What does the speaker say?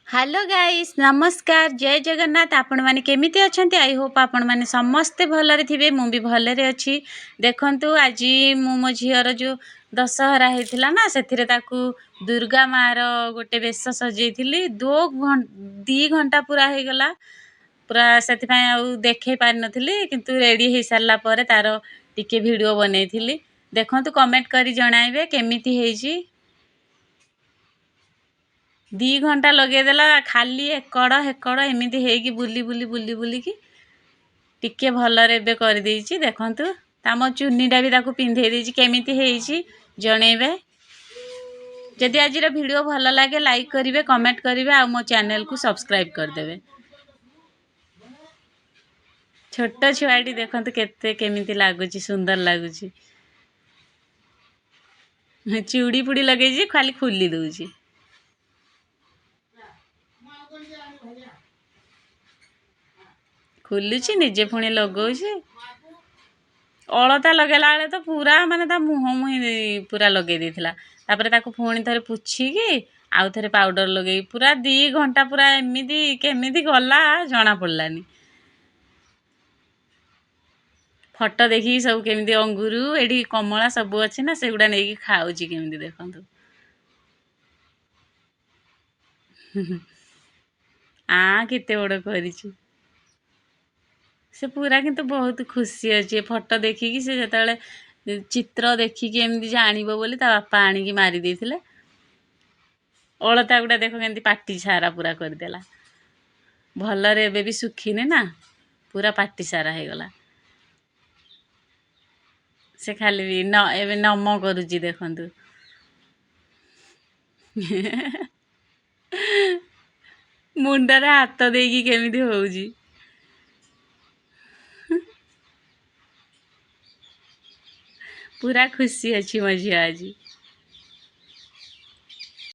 hello guys नमस्कार जय जगन्नाथ आपण माने केमिति अछंती आई होप आपण माने समस्ते भलरे थिबे मु भी भलरे अछि देखंतु आजी मु मो झियर जो दशहरा हेतिला ना सेथिरे ताकू दुर्गा मार गोटे बेश सजेइथिली 2 घंटा पूरा हे गला पूरा सेति पय आ देखै पार नथिली किंतु रेडी हे सारला परे तारो टिके वीडियो बनेइथिली देखंतु कमेंट करी जणाइबे केमिति हेजी 2 घंटा लगेदेला खाली एकड़ हेकड़ एमिति हेकी बुली बुली बुली बुली की टिके भलरे एबे कर देइची देखंतु तामो चुन्नीटा भी ताकू पिंधेई देइची केमिति हेइची जणेबे जदि आजिर वीडियो भल लागे लाइक करिवे कमेंट करिवे आ मो चैनल को सब्सक्राइब कर देबे छोट छुआटी देखंतु केते केमिति लागुची सुंदर लागुची चूड़ी पुड़ी लगेइची खाली खुली दउची खुलुची निजे पुणी लगौची अलता लगेला बेले तो पूरा माने ता मुह मुही पूरा लगे देथिला तापरे ताको पुणी थरे पुछी की आउ थरे पाउडर लगेई पूरा 2 घंटा पूरा एमिदी केमिदी गला जना पड़लानी फोटो देखी सब केमिदी अंगुरु एडी कमला सब अछि ना सेगुडा नेकी खाउची केमिदी देखंतु आ केते बड़ करिची से पूरा किंतु बहुत खुशी अछि फोटो देखी कि से जतले चित्र देखी कि एमदी जानिबो बोली ता बापा आनी कि मारी देथिले अलता गुडा देखो केमती पाटी सारा पूरा कर देला भलरे एबे भी सुखीने ना पूरा पाटी सारा हे गला से खाली भी न एबे नम करूची देखंतु मुंडरे हाथ देकी केमिति होउची पूरा खुशी अछि मझिया आजी